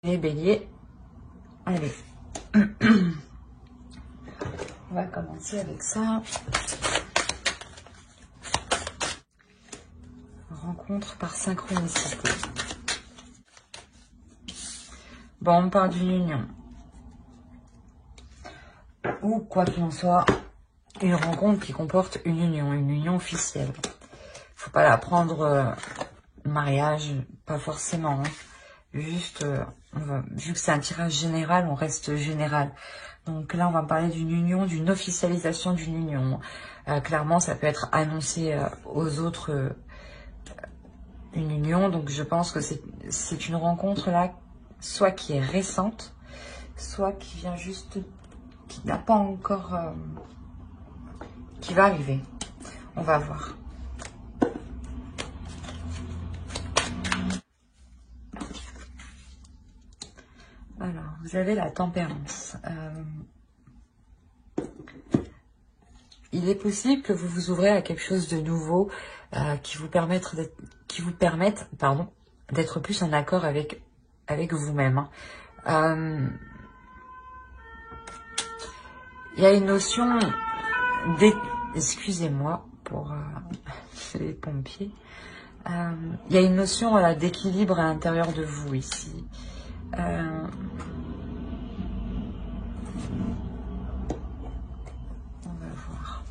Les béliers, allez, on va commencer avec ça. Rencontre par synchronicité. Bon, on parle d'une union. Ou quoi qu'il en soit, une rencontre qui comporte une union officielle. Faut pas la prendre mariage, pas forcément. Hein. Juste, vu que c'est un tirage général, on reste général. Donc là, on va parler d'une union, d'une officialisation d'une union. Clairement, ça peut être annoncé aux autres une union. Donc je pense que c'est une rencontre là, soit qui est récente, soit qui vient juste, qui n'a pas encore, qui va arriver. On va voir. Alors, vous avez la tempérance. Il est possible que vous vous ouvrez à quelque chose de nouveau qui vous permette d'être plus en accord avec vous-même. Il y a une notion excusez-moi pour les pompiers. Il y a une notion d'équilibre à l'intérieur de vous ici. On va voir.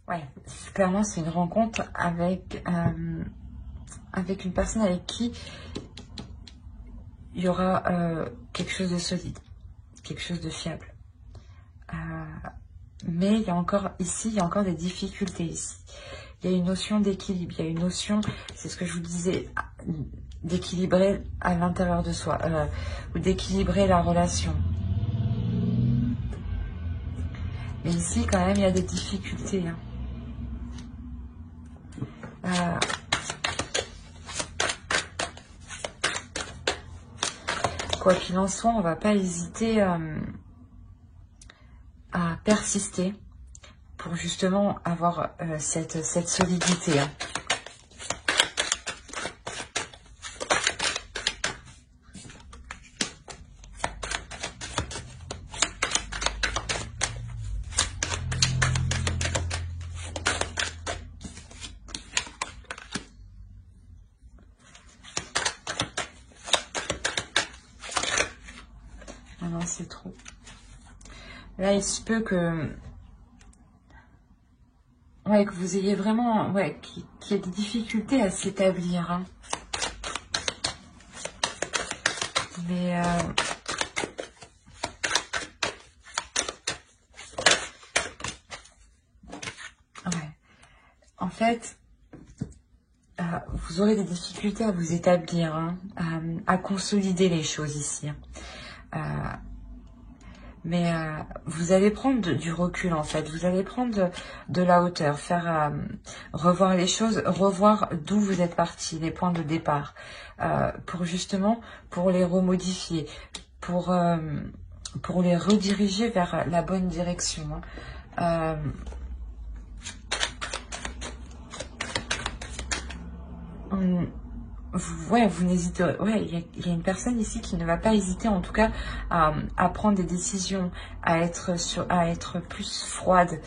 Ouais, clairement c'est une rencontre avec une personne avec qui il y aura quelque chose de solide, quelque chose de fiable. Mais il y a encore ici, il y a encore des difficultés ici. Il y a une notion d'équilibre, il y a une notion, c'est ce que je vous disais, d'équilibrer à l'intérieur de soi, ou d'équilibrer la relation. Mais ici, quand même, il y a des difficultés. Hein. Quoi qu'il en soit, on ne va pas hésiter à persister pour justement avoir cette solidité. Hein. Ah non, c'est trop. Là, il se peut que vous ayez vraiment, qu'il y ait des difficultés à s'établir. Hein. Mais en fait, vous aurez des difficultés à vous établir, hein, à consolider les choses ici. Mais vous allez prendre du recul en fait, vous allez prendre de la hauteur, faire revoir les choses, revoir d'où vous êtes parti, les points de départ, pour les remodifier, pour les rediriger vers la bonne direction. Hein. Vous n'hésitez, il y a une personne ici qui ne va pas hésiter en tout cas à prendre des décisions, à être plus froide,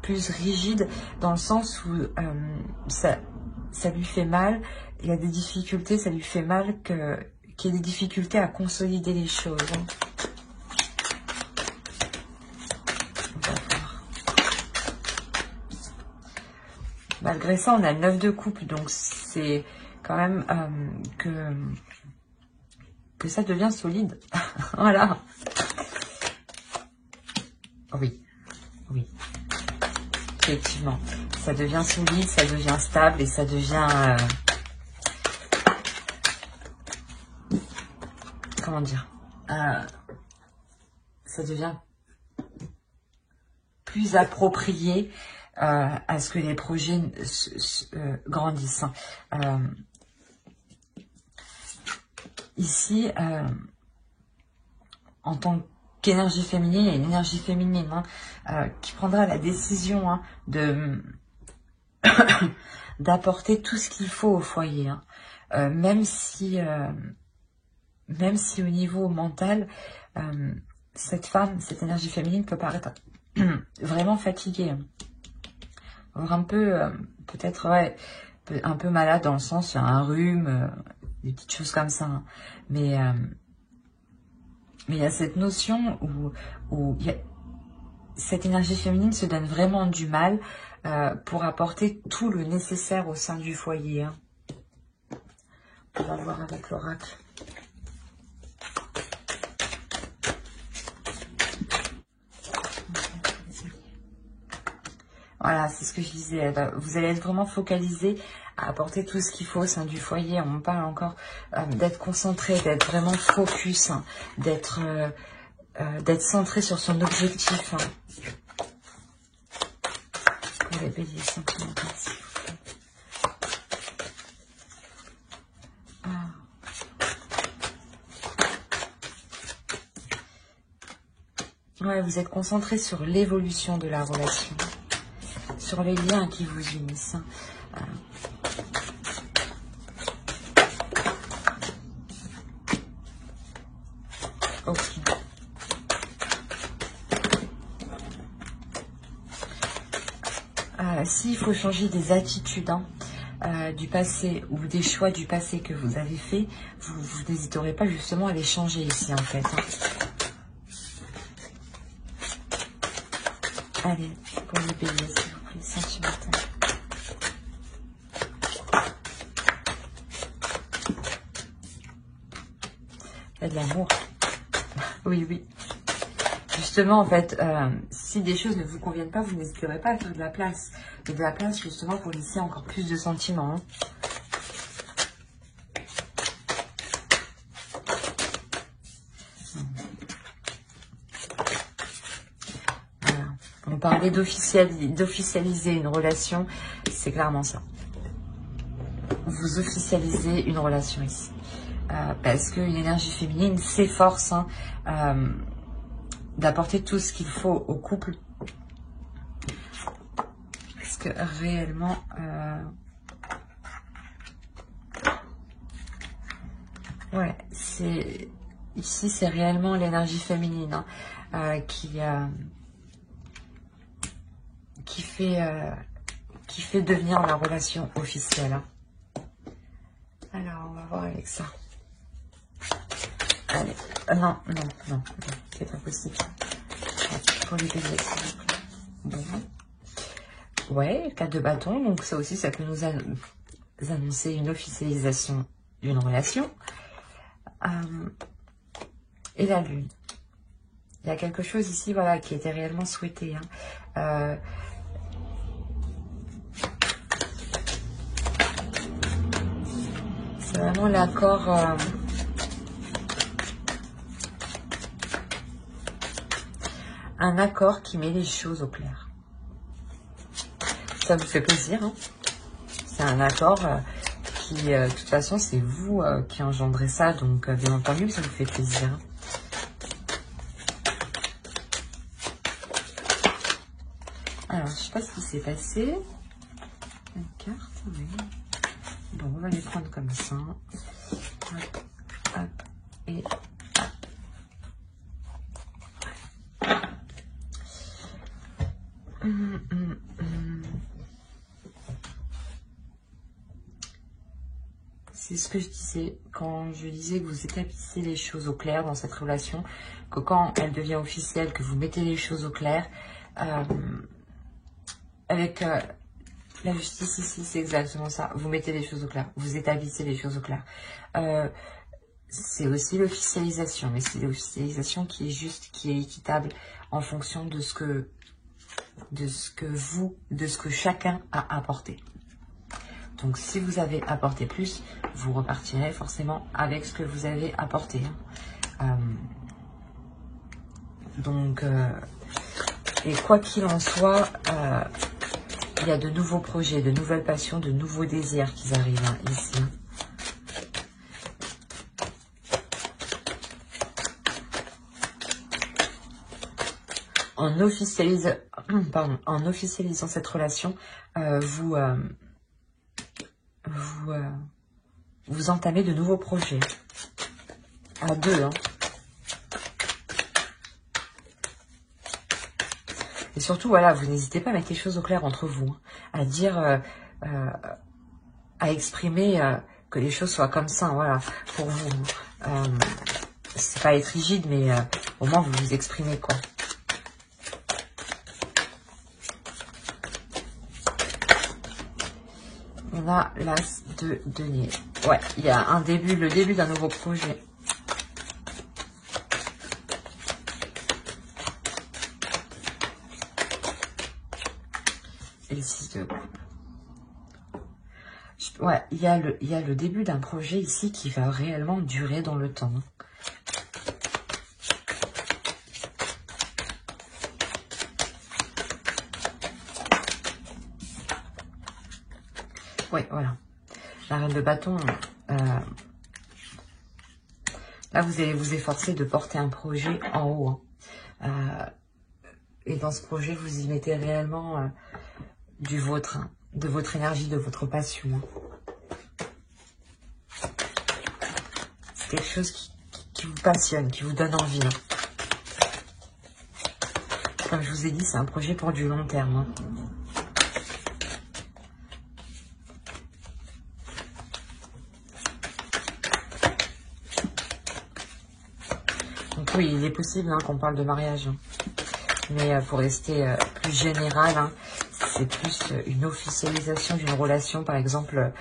plus rigide, dans le sens où ça lui fait mal, il y a des difficultés, ça lui fait mal qu'il y ait des difficultés à consolider les choses. Hein. Malgré ça, on a le 9 de coupe, donc c'est quand même que ça devient solide. Voilà. Oui. Effectivement. Ça devient solide, ça devient stable et ça devient... comment dire, ça devient plus approprié à ce que les projets grandissent. Ici, en tant qu'énergie féminine, il y a une énergie féminine qui prendra la décision d'apporter tout ce qu'il faut au foyer. Même si même si au niveau mental, cette femme, cette énergie féminine peut paraître vraiment fatiguée. Voire un peu, peut-être, ouais, un peu malade dans le sens, il y a un rhume, des petites choses comme ça. Hein. Mais il y a cette notion où cette énergie féminine se donne vraiment du mal pour apporter tout le nécessaire au sein du foyer. Hein. On va voir avec l'oracle. Voilà, c'est ce que je disais. Vous allez être vraiment focalisé à apporter tout ce qu'il faut au sein du foyer. On parle encore d'être concentré, d'être vraiment focus, hein, d'être centré sur son objectif. Hein. Pour les béliers sentimentaux, s'il vous plaît. Ouais, vous êtes concentré sur l'évolution de la relation, sur les liens qui vous unissent. Hein. Ok. S'il faut changer des attitudes du passé ou des choix du passé que vous avez fait, vous n'hésiterez pas justement à les changer ici en fait. Hein. Allez, pour les béliers, s'il vous plaît, sentimental. Il y a de l'amour. Oui, oui. Justement, en fait, si des choses ne vous conviennent pas, vous n'hésiterez pas à faire de la place. Et de la place, justement, pour laisser encore plus de sentiments. Hein. Voilà. On parlait d'officialiser une relation, c'est clairement ça. Vous officialisez une relation ici. Parce qu'une énergie féminine s'efforce d'apporter tout ce qu'il faut au couple. Parce que réellement... ouais, ici c'est réellement l'énergie féminine qui fait devenir la relation officielle. Hein. Alors, on va voir avec ça. Allez, non, c'est pas possible. Pour les béliers, s'il vous plaît. Bon. Ouais, 4 de bâton, donc ça aussi, ça peut nous annoncer une officialisation d'une relation. Et la lune. Il y a quelque chose ici, voilà, qui était réellement souhaité. Hein. C'est vraiment l'accord... un accord qui met les choses au clair. Ça vous fait plaisir, hein? C'est un accord qui, de toute façon, c'est vous qui engendrez ça, donc bien entendu, ça vous fait plaisir. Hein. Alors, je ne sais pas ce qui s'est passé. Une carte, oui. Bon, on va les prendre comme ça. Hop, hop, et hop. C'est ce que je disais quand je disais que vous établissez les choses au clair dans cette relation, que quand elle devient officielle, que vous mettez les choses au clair. Avec la justice ici, c'est exactement ça. Vous mettez les choses au clair, vous établissez les choses au clair. C'est aussi l'officialisation, mais c'est l'officialisation qui est juste, qui est équitable en fonction de ce que chacun a apporté. Donc, si vous avez apporté plus, vous repartirez forcément avec ce que vous avez apporté. Hein. Et quoi qu'il en soit, il y a de nouveaux projets, de nouvelles passions, de nouveaux désirs qui arrivent ici. En officialisant cette relation, vous entamez de nouveaux projets. à deux. Hein. Et surtout, voilà, vous n'hésitez pas à mettre les choses au clair entre vous. Hein, à dire, à exprimer que les choses soient comme ça. Voilà, pour vous. C'est pas être rigide, mais au moins vous vous exprimez, quoi. On a l'as de denier. Ouais, il y a un début, le début d'un nouveau projet. Et le 6 de coupe. Ouais, il y a le début d'un projet ici qui va réellement durer dans le temps. Oui, voilà. La reine de bâton. Là, vous allez vous efforcer de porter un projet en haut. Hein. Et dans ce projet, vous y mettez réellement du vôtre, hein, de votre énergie, de votre passion. Hein. C'est quelque chose qui vous passionne, qui vous donne envie. Hein. Comme je vous ai dit, c'est un projet pour du long terme. Hein. Donc oui, il est possible hein, qu'on parle de mariage. Hein. Mais pour rester plus général, hein, c'est plus une officialisation d'une relation, par exemple,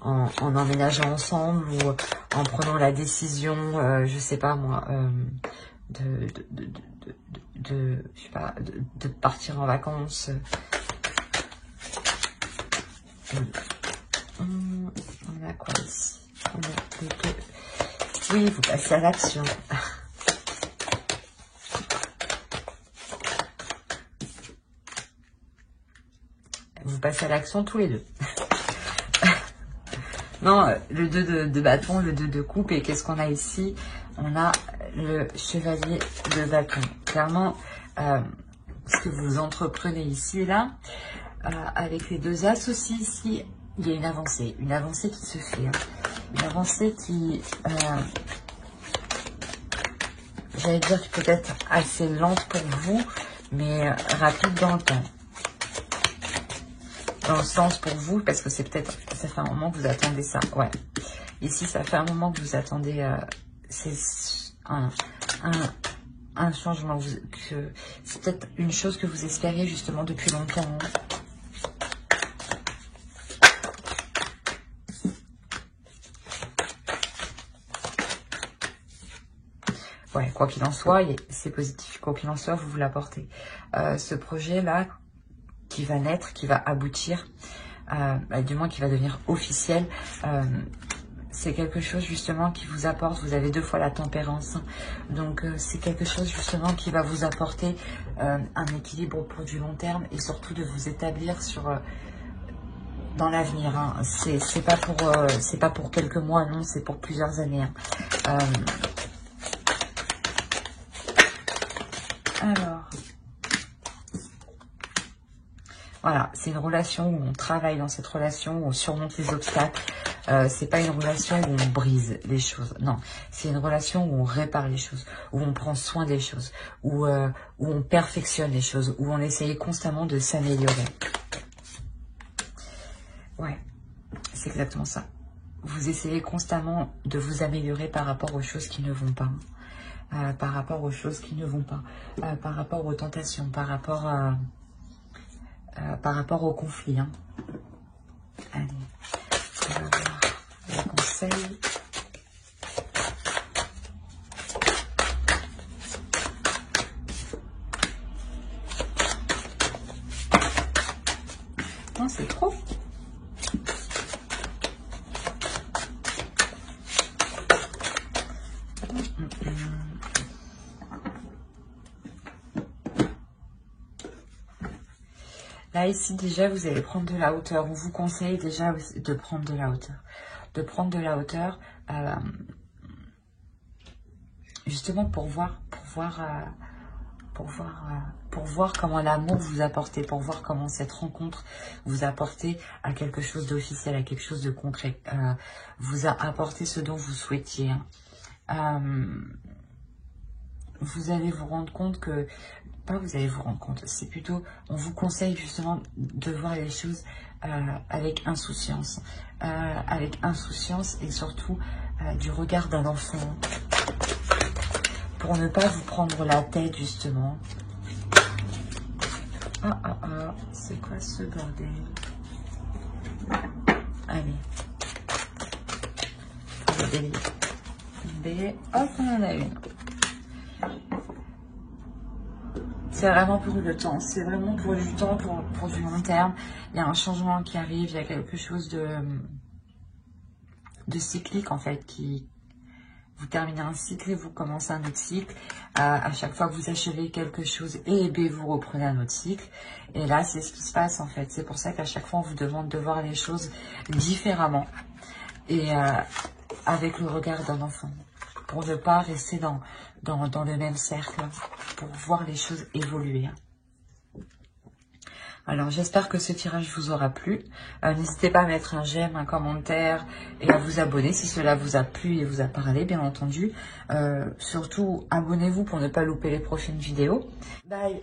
en emménageant ensemble ou en prenant la décision, je sais pas moi, je sais pas, de partir en vacances. On a quoi ici? On a les deux. Oui, vous passez à l'action. Vous passez à l'action tous les deux. Non, le 2 de bâton, le 2 de coupe. Et qu'est-ce qu'on a ici? On a le chevalier de bâton. Clairement, ce que vous entreprenez ici et là, avec les deux as aussi ici, il y a une avancée qui se fait. Hein. Une avancée qui, j'allais dire peut-être assez lente pour vous, mais rapide dans le temps. Dans le sens pour vous, parce que c'est peut-être, ça fait un moment que vous attendez ça. Ouais. Ici, ça fait un moment que vous attendez, c'est un changement. C'est peut-être une chose que vous espériez justement depuis longtemps. Ouais, quoi qu'il en soit, c'est positif. Quoi qu'il en soit, vous l'apportez. Ce projet-là, qui va naître, qui va aboutir, du moins qui va devenir officiel, c'est quelque chose justement qui vous apporte, vous avez 2 fois la tempérance, donc c'est quelque chose justement qui va vous apporter un équilibre pour du long terme et surtout de vous établir sur dans l'avenir. Hein. C'est pas pour quelques mois, non, c'est pour plusieurs années. Hein. Alors... Voilà, c'est une relation où on travaille dans cette relation, où on surmonte les obstacles. C'est pas une relation où on brise les choses. Non, c'est une relation où on répare les choses, où on prend soin des choses, où on perfectionne les choses, où on essaye constamment de s'améliorer. Ouais, c'est exactement ça. Vous essayez constamment de vous améliorer par rapport aux choses qui ne vont pas. Par rapport aux choses qui ne vont pas. Par rapport aux tentations, par rapport au conflit. Hein. Allez, on va voir les conseils. Non, c'est trop. Là, ici, déjà, vous allez prendre de la hauteur. On vous conseille déjà de prendre de la hauteur. De prendre de la hauteur, justement pour voir comment l'amour vous apportez, pour voir comment cette rencontre vous apportez à quelque chose d'officiel, à quelque chose de concret, vous a apporté ce dont vous souhaitiez. Hein. vous allez vous rendre compte que, pas vous allez vous rendre compte, c'est plutôt, on vous conseille justement de voir les choses avec insouciance et surtout du regard d'un enfant, pour ne pas vous prendre la tête justement. C'est quoi ce bordel? Allez. B, hop, on en a une. C'est vraiment pour le temps, c'est vraiment pour du temps, pour du long terme. Il y a un changement qui arrive, il y a quelque chose de cyclique en fait, qui vous terminez un cycle et vous commencez un autre cycle. À chaque fois que vous achevez quelque chose, et bien vous reprenez un autre cycle. Et là, c'est ce qui se passe en fait. C'est pour ça qu'à chaque fois, on vous demande de voir les choses différemment et avec le regard d'un enfant, pour ne pas rester dans le même cercle, pour voir les choses évoluer. Alors, j'espère que ce tirage vous aura plu. N'hésitez pas à mettre un j'aime, un commentaire et à vous abonner si cela vous a plu et vous a parlé, bien entendu. Surtout, abonnez-vous pour ne pas louper les prochaines vidéos. Bye!